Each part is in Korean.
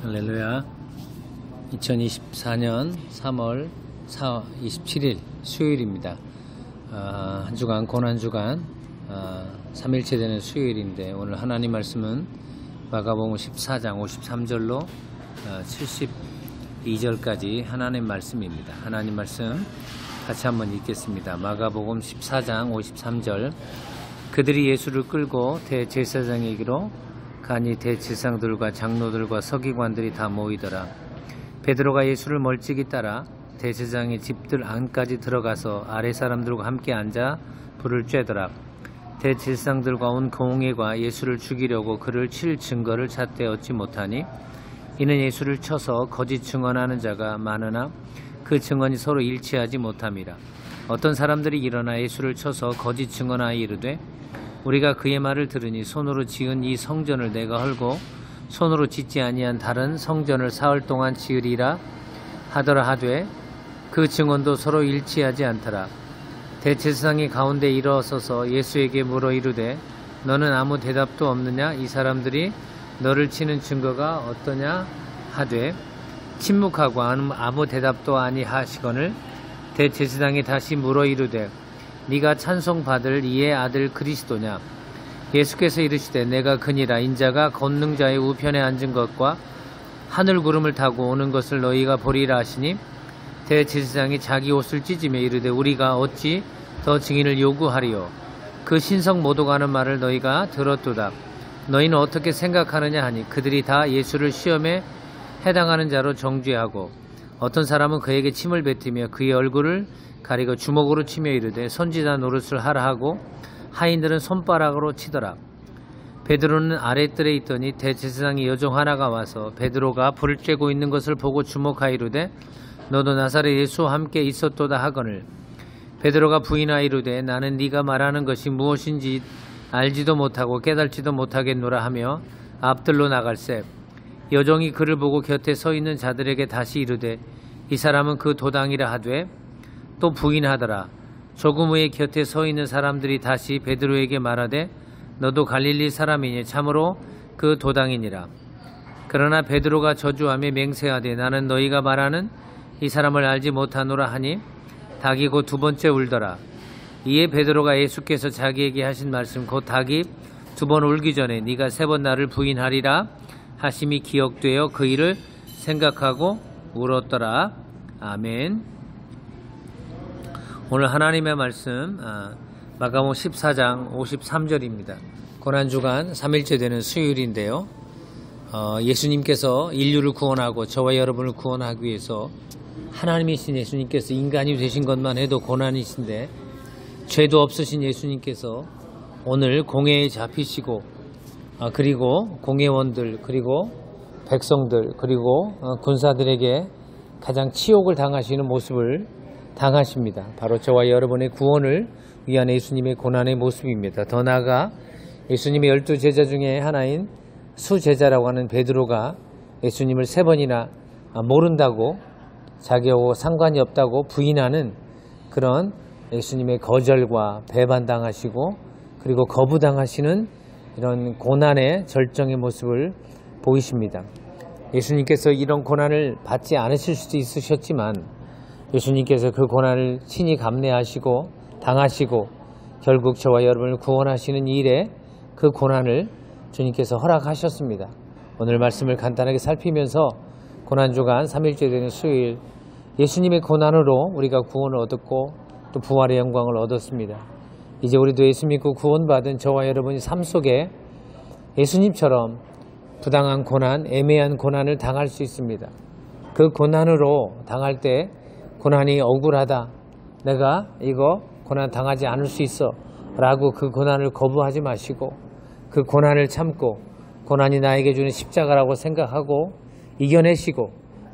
할렐루야. 2024년 3월 27일 수요일입니다. 한 주간 고난주간 3일째 되는 수요일인데, 오늘 하나님 말씀은 마가복음 14장 53절로 72절까지 하나님 말씀입니다. 하나님 말씀 같이 한번 읽겠습니다. 마가복음 14장 53절. 그들이 예수를 끌고 대제사장에게로 가니 대제사장들과 장로들과 서기관들이 다 모이더라. 베드로가 예수를 멀찍이 따라 대제사장의 집들 안까지 들어가서 아래 사람들과 함께 앉아 불을 쬐더라. 대제사장들과 온 공회가 예수를 죽이려고 그를 칠 증거를 찾되 얻지 못하니, 이는 예수를 쳐서 거짓 증언하는 자가 많으나 그 증언이 서로 일치하지 못함이라. 어떤 사람들이 일어나 예수를 쳐서 거짓 증언하여 이르되, 우리가 그의 말을 들으니 손으로 지은 이 성전을 내가 헐고 손으로 짓지 아니한 다른 성전을 사흘 동안 지으리라 하더라 하되, 그 증언도 서로 일치하지 않더라. 대제사장이 가운데 일어서서 예수에게 물어 이르되, 너는 아무 대답도 없느냐? 이 사람들이 너를 치는 증거가 어떠냐 하되, 침묵하고 아무 대답도 아니하시거늘 대제사장이 다시 물어 이르되, 네가 찬송받을 이의 아들 그리스도냐? 예수께서 이르시되, 내가 그니라. 인자가 권능자의 우편에 앉은 것과 하늘 구름을 타고 오는 것을 너희가 보리라 하시니, 대제사장이 자기 옷을 찢으며 이르되, 우리가 어찌 더 증인을 요구하리요? 그 신성 모독 하는 말을 너희가 들었도다. 너희는 어떻게 생각하느냐 하니, 그들이 다 예수를 시험에 해당하는 자로 정죄하고, 어떤 사람은 그에게 침을 뱉으며 그의 얼굴을 가리고 주먹으로 치며 이르되, 선지자 노릇을 하라 하고, 하인들은 손바닥으로 치더라. 베드로는 아랫뜰에 있더니 대제사장의 여종 하나가 와서 베드로가 불을 쬐고 있는 것을 보고 주목하여 이르되, 너도 나사렛 예수와 함께 있었도다 하거늘, 베드로가 부인하여 이르되, 나는 네가 말하는 것이 무엇인지 알지도 못하고 깨달지도 못하겠노라 하며 앞들로 나갈새, 여종이 그를 보고 곁에 서 있는 자들에게 다시 이르되, 이 사람은 그 도당이라 하되 또 부인하더라. 조금 후에 곁에 서 있는 사람들이 다시 베드로에게 말하되, 너도 갈릴리 사람이니? 참으로 그 도당이니라. 그러나 베드로가 저주하며 맹세하되, 나는 너희가 말하는 이 사람을 알지 못하노라 하니 닭이 곧 두 번째 울더라. 이에 베드로가 예수께서 자기에게 하신 말씀, 곧 닭이 두 번 울기 전에 네가 세 번 나를 부인하리라 하심이 기억되어 그 일을 생각하고 울었더라. 아멘. 오늘 하나님의 말씀 마가복음 14장 53절입니다. 고난주간 3일째 되는 수요일인데요. 예수님께서 인류를 구원하고 저와 여러분을 구원하기 위해서 하나님이신 예수님께서 인간이 되신 것만 해도 고난이신데, 죄도 없으신 예수님께서 오늘 공회에 잡히시고, 그리고 공회원들, 그리고 백성들, 그리고 군사들에게 가장 치욕을 당하시는 모습을 당하십니다. 바로 저와 여러분의 구원을 위한 예수님의 고난의 모습입니다. 더 나아가 예수님의 12제자 중에 하나인 수제자라고 하는 베드로가 예수님을 세 번이나 모른다고, 자기하고 상관이 없다고 부인하는 그런 예수님의 거절과 배반당하시고, 그리고 거부당하시는 이런 고난의 절정의 모습을 보이십니다. 예수님께서 이런 고난을 받지 않으실 수도 있으셨지만, 예수님께서 그 고난을 친히 감내하시고 당하시고 결국 저와 여러분을 구원하시는 일에 그 고난을 주님께서 허락하셨습니다. 오늘 말씀을 간단하게 살피면서 고난주간 3일째 되는 수요일, 예수님의 고난으로 우리가 구원을 얻었고 또 부활의 영광을 얻었습니다. 이제 우리도 예수 믿고 구원받은 저와 여러분이 삶 속에 예수님처럼 부당한 고난, 애매한 고난을 당할 수 있습니다. 그 고난으로 당할 때 고난이 억울하다, 내가 이거 고난 당하지 않을 수 있어 라고 그 고난을 거부하지 마시고, 그 고난을 참고 고난이 나에게 주는 십자가라고 생각하고 이겨내시고,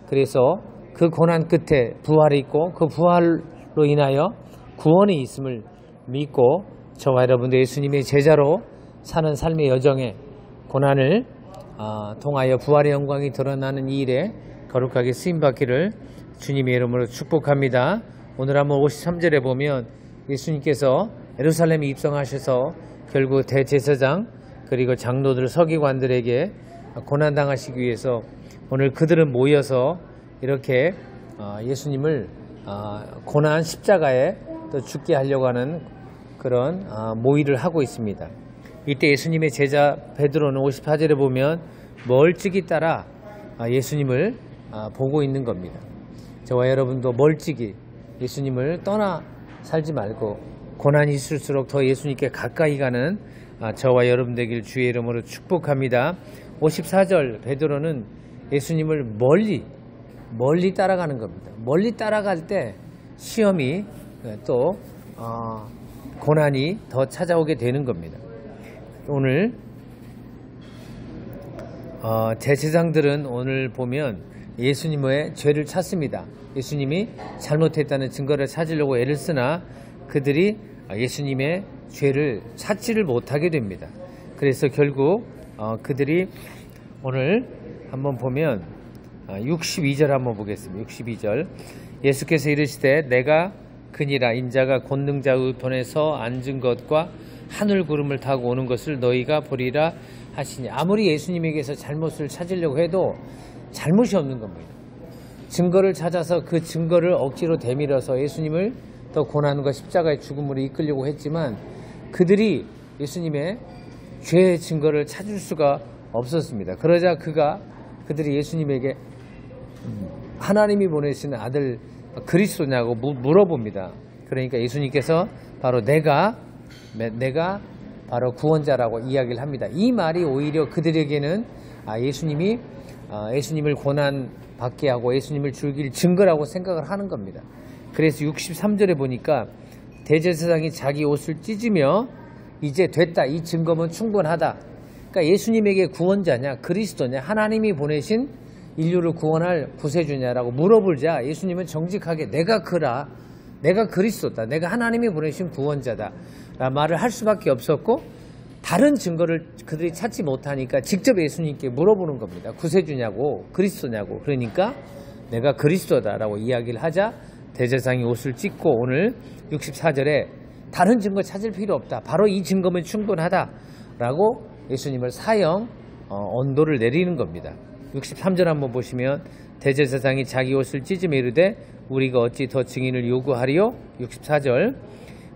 그래서 그 고난 끝에 부활이 있고 그 부활로 인하여 구원이 있음을 믿고 저와 여러분도 예수님의 제자로 사는 삶의 여정에 고난을 통하여 부활의 영광이 드러나는 이 일에 거룩하게 쓰임받기를 주님의 이름으로 축복합니다. 오늘 한번 53절에 보면 예수님께서 예루살렘에 입성하셔서 결국 대제사장 그리고 장로들 서기관들에게 고난당하시기 위해서 오늘 그들은 모여서 이렇게 예수님을 고난 십자가에 또 죽게 하려고 하는 그런 모의를 하고 있습니다. 이때 예수님의 제자 베드로는 54절에 보면 멀찍이 따라 예수님을 보고 있는 겁니다. 저와 여러분도 멀찍이 예수님을 떠나 살지 말고 고난이 있을수록 더 예수님께 가까이 가는 저와 여러분 되길 주의 이름으로 축복합니다. 54절 베드로는 예수님을 멀리 따라가는 겁니다. 멀리 따라갈 때 시험이 또 고난이 더 찾아오게 되는 겁니다. 오늘 제사장들은 오늘 보면 예수님의 죄를 찾습니다. 예수님이 잘못했다는 증거를 찾으려고 애를 쓰나 그들이 예수님의 죄를 찾지를 못하게 됩니다. 그래서 결국 그들이 오늘 한번 보면 62절 한번 보겠습니다. 62절 예수께서 이르시되 내가 그니라 인자가 권능자 우편에서 앉은 것과 하늘 구름을 타고 오는 것을 너희가 보리라 하시니. 아무리 예수님에게서 잘못을 찾으려고 해도 잘못이 없는 겁니다. 증거를 찾아서 그 증거를 억지로 대밀어서 예수님을 더 고난과 십자가의 죽음으로 이끌려고 했지만 그들이 예수님의 죄의 증거를 찾을 수가 없었습니다. 그러자 그들이 예수님에게 하나님이 보내신 아들 그리스도냐고 물어봅니다. 그러니까 예수님께서 바로 내가 바로 구원자라고 이야기를 합니다. 이 말이 오히려 그들에게는 예수님을 고난받게 하고 예수님을 죽일 증거라고 생각을 하는 겁니다. 그래서 63절에 보니까 대제사장이 자기 옷을 찢으며 이제 됐다, 이 증거면 충분하다. 그러니까 예수님에게 구원자냐 그리스도냐 하나님이 보내신 인류를 구원할 구세주냐라고 물어보자 예수님은 정직하게 내가 그리스도다, 내가 하나님이 보내신 구원자다 라는 말을 할 수밖에 없었고, 다른 증거를 그들이 찾지 못하니까 직접 예수님께 물어보는 겁니다. 구세주냐고 그리스도냐고. 그러니까 내가 그리스도다라고 이야기를 하자 대제사장이 옷을 찢고 오늘 64절에 다른 증거 찾을 필요 없다, 바로 이 증거면 충분하다라고 예수님을 사형 언도를 내리는 겁니다. 63절 한번 보시면 대제사장이 자기 옷을 찢으며 이르되 우리가 어찌 더 증인을 요구하리요. 64절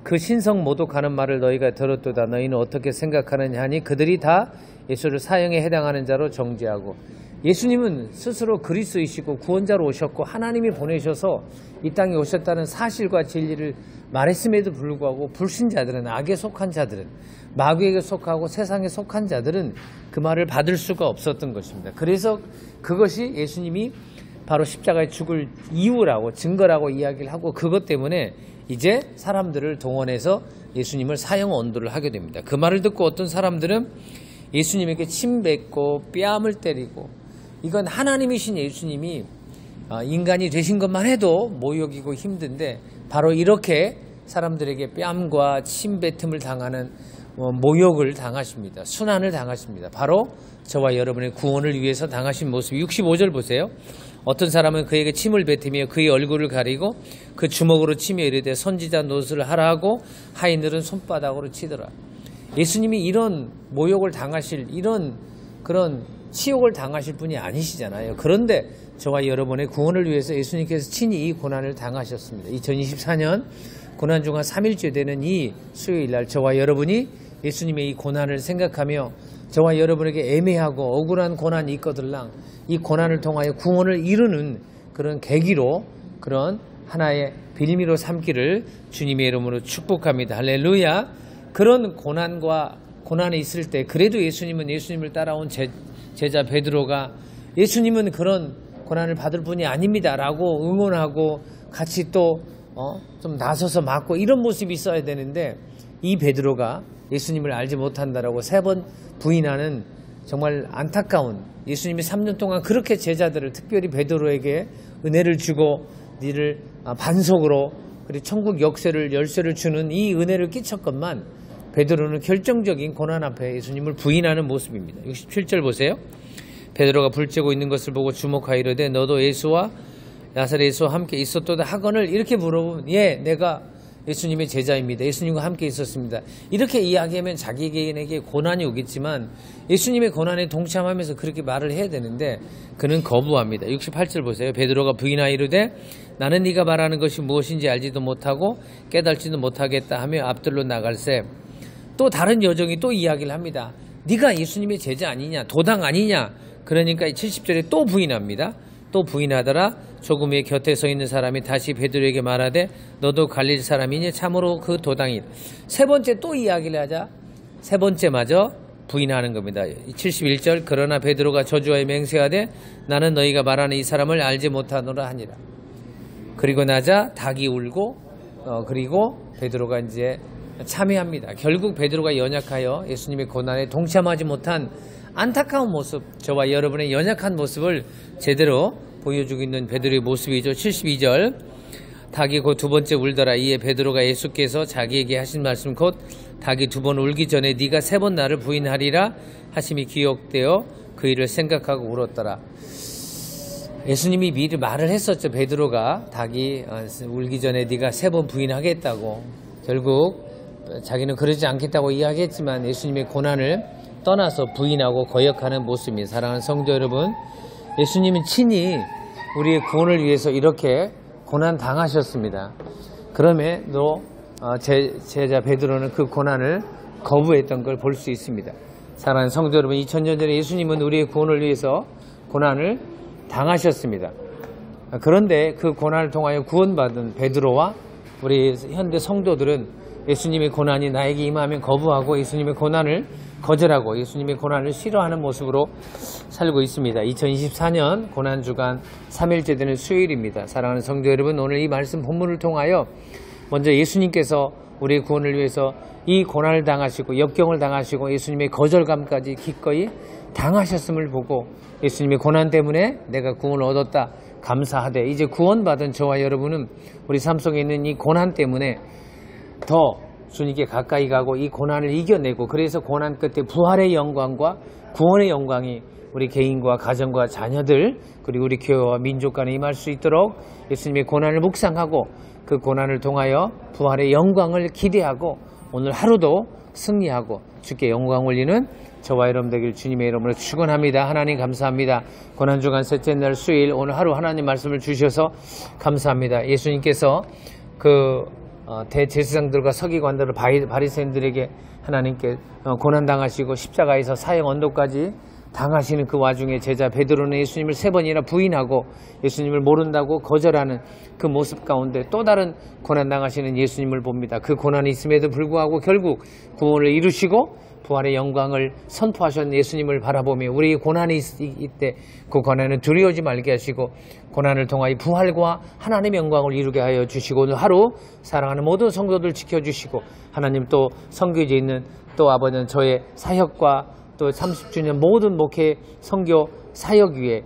그 신성 모독하는 말을 너희가 들었도다. 너희는 어떻게 생각하느냐 하니 그들이 다 예수를 사형에 해당하는 자로 정죄하고. 예수님은 스스로 그리스도이시고 구원자로 오셨고 하나님이 보내셔서 이 땅에 오셨다는 사실과 진리를 말했음에도 불구하고 불신자들은, 악에 속한 자들은, 마귀에게 속하고 세상에 속한 자들은 그 말을 받을 수가 없었던 것입니다. 그래서 그것이 예수님이 바로 십자가에 죽을 이유라고, 증거라고 이야기를 하고, 그것 때문에 이제 사람들을 동원해서 예수님을 사형 언도를 하게 됩니다. 그 말을 듣고 어떤 사람들은 예수님에게 침 뱉고 뺨을 때리고, 이건 하나님이신 예수님이 인간이 되신 것만 해도 모욕이고 힘든데 바로 이렇게 사람들에게 뺨과 침뱉음을 당하는 모욕을 당하십니다. 순환을 당하십니다. 바로 저와 여러분의 구원을 위해서 당하신 모습. 65절 보세요. 어떤 사람은 그에게 침을 뱉으며 그의 얼굴을 가리고 그 주먹으로 치며 이르되 선지자 노릇을 하라 하고 하인들은 손바닥으로 치더라. 예수님이 이런 모욕을 당하실, 이런 그런 치욕을 당하실 분이 아니시잖아요. 그런데 저와 여러분의 구원을 위해서 예수님께서 친히 이 고난을 당하셨습니다. 2024년 고난 중 한 3일째 되는 이 수요일날 저와 여러분이 예수님의 이 고난을 생각하며 저와 여러분에게 애매하고 억울한 고난이 있거들랑 이 고난을 통하여 구원을 이루는 그런 계기로, 그런 하나의 빌미로 삼기를 주님의 이름으로 축복합니다. 할렐루야. 그런 고난이 있을 때 그래도 예수님을 따라온 제자 베드로가 예수님은 그런 고난을 받을 분이 아닙니다 라고 응원하고 같이 또 좀 나서서 막고 이런 모습이 있어야 되는데, 이 베드로가 예수님을 알지 못한다라고 3번 부인하는 정말 안타까운, 예수님이 3년 동안 그렇게 제자들을, 특별히 베드로에게 은혜를 주고 니를 반석으로 그리고 천국 열쇠를 주는 이 은혜를 끼쳤건만 베드로는 결정적인 고난 앞에 예수님을 부인하는 모습입니다. 67절 보세요. 베드로가 불 쬐고 있는 것을 보고 주목하여 이르되 너도 예수와 나사렛 예수와 함께 있었도다 하거늘 이렇게 물어보면 내가 예수님의 제자입니다. 예수님과 함께 있었습니다. 이렇게 이야기하면 자기 개인에게 고난이 오겠지만 예수님의 고난에 동참하면서 그렇게 말을 해야 되는데 그는 거부합니다. 68절 보세요. 베드로가 부인하여 이르되 나는 네가 말하는 것이 무엇인지 알지도 못하고 깨달지도 못하겠다 하며 앞들로 나갈새 또 다른 여종이 또 이야기를 합니다. 네가 예수님의 제자 아니냐, 도당 아니냐. 그러니까 70절에 또 부인합니다. 또 부인하더라. 조금 후에 곁에 서 있는 사람이 다시 베드로에게 말하되 너도 갈릴 사람이니 참으로 그 도당이라. 세 번째 또 이야기를 하자 세 번째마저 부인하는 겁니다. 71절 그러나 베드로가 저주하여 맹세하되 나는 너희가 말하는 이 사람을 알지 못하노라 하니라. 그리고 나자 닭이 울고 그리고 베드로가 이제 참여합니다. 결국 베드로가 연약하여 예수님의 고난에 동참하지 못한 안타까운 모습, 저와 여러분의 연약한 모습을 제대로 보여주고 있는 베드로의 모습이죠. 72절 닭이 곧 두 번째 울더라. 이에 베드로가 예수께서 자기에게 하신 말씀 곧 닭이 두 번 울기 전에 네가 세 번 나를 부인하리라 하심이 기억되어 그 일을 생각하고 울었더라. 예수님이 미리 말을 했었죠. 베드로가 닭이 울기 전에 네가 세 번 부인하겠다고. 결국 자기는 그러지 않겠다고 이야기했지만 예수님의 고난을 떠나서 부인하고 거역하는 모습입니다. 사랑하는 성도 여러분, 예수님은 친히 우리의 구원을 위해서 이렇게 고난 당하셨습니다. 그럼에도 제자 베드로는 그 고난을 거부했던 걸 볼 수 있습니다. 사랑하는 성도 여러분, 2000년 전에 예수님은 우리의 구원을 위해서 고난을 당하셨습니다. 그런데 그 고난을 통하여 구원받은 베드로와 우리 현대 성도들은 예수님의 고난이 나에게 임하면 거부하고 예수님의 고난을 거절하고 예수님의 고난을 싫어하는 모습으로 살고 있습니다. 2024년 고난주간 3일째 되는 수요일입니다. 사랑하는 성도 여러분, 오늘 이 말씀 본문을 통하여 먼저 예수님께서 우리의 구원을 위해서 이 고난을 당하시고 역경을 당하시고 예수님의 거절감까지 기꺼이 당하셨음을 보고 예수님의 고난 때문에 내가 구원을 얻었다 감사하되 이제 구원받은 저와 여러분은 우리 삶 속에 있는 이 고난 때문에 더 주님께 가까이 가고 이 고난을 이겨내고 그래서 고난 끝에 부활의 영광과 구원의 영광이 우리 개인과 가정과 자녀들 그리고 우리 교회와 민족 간에 임할 수 있도록 예수님의 고난을 묵상하고 그 고난을 통하여 부활의 영광을 기대하고 오늘 하루도 승리하고 주께 영광 올리는 저와 여러분 되길 주님의 이름으로 축원합니다. 하나님 감사합니다. 고난주간 셋째 날 수요일 오늘 하루 하나님 말씀을 주셔서 감사합니다. 예수님께서 대제사장들과 서기관들을 바리새인들에게 하나님께 고난당하시고 십자가에서 사형 언도까지 당하시는 그 와중에 제자 베드로는 예수님을 세 번이나 부인하고 예수님을 모른다고 거절하는 그 모습 가운데 또 다른 고난당하시는 예수님을 봅니다. 그 고난이 있음에도 불구하고 결국 구원을 이루시고 부활의 영광을 선포하셨는 예수님을 바라보며 우리 고난이 있을 때 그 고난은 두려워하지 말게 하시고 고난을 통하여 부활과 하나님의 영광을 이루게 하여 주시고 오늘 하루 사랑하는 모든 성도들 지켜주시고 하나님 또 선교지에 있는 또 아버지는 저의 사역과 또 30주년 모든 목회 선교 사역 위에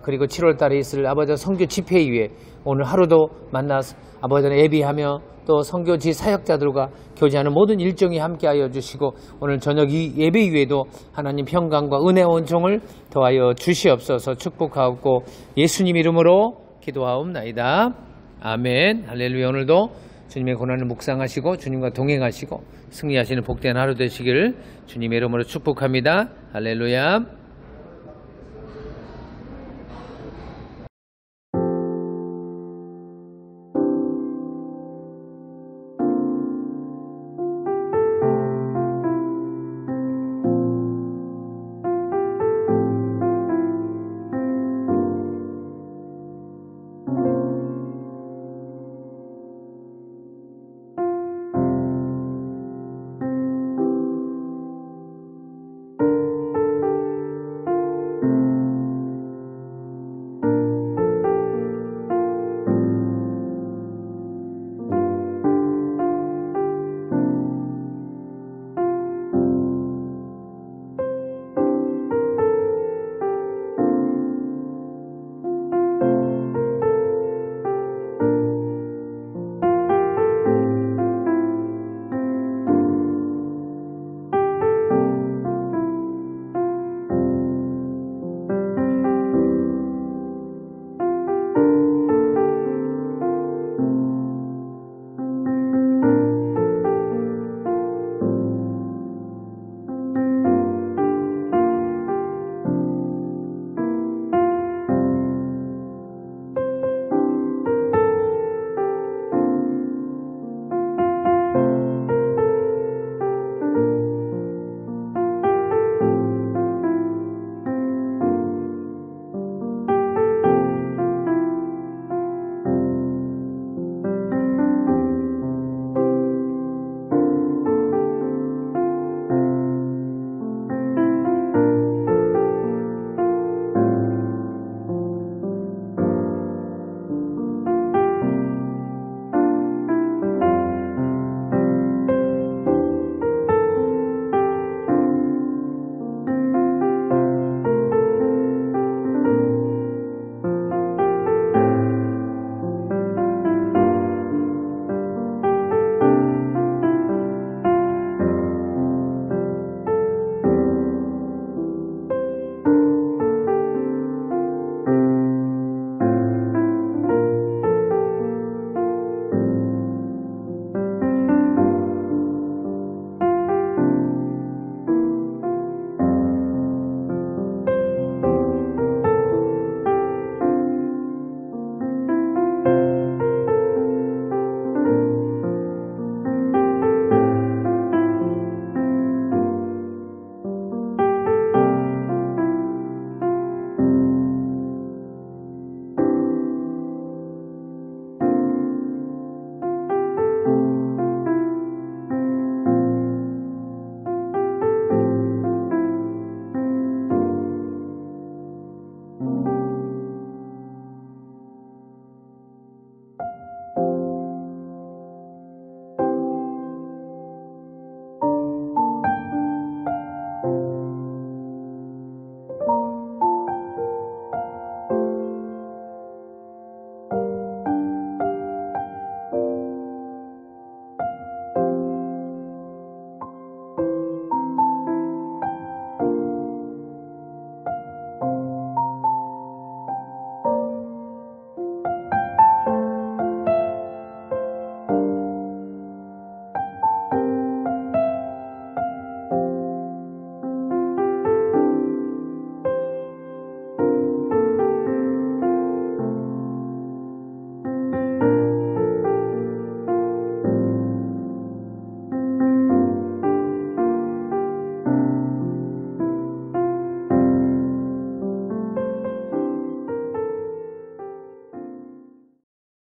그리고 7월달에 있을 아버지 선교 집회 위에 오늘 하루도 만나서 아버지는 예비하며 또 선교지 사역자들과 교제하는 모든 일정이 함께하여 주시고 오늘 저녁 이 예배 위에도 하나님 평강과 은혜와 온종을 더하여 주시옵소서 축복하옵고 예수님 이름으로 기도하옵나이다. 아멘. 할렐루야. 오늘도 주님의 고난을 묵상하시고 주님과 동행하시고 승리하시는 복된 하루 되시기를 주님의 이름으로 축복합니다. 할렐루야.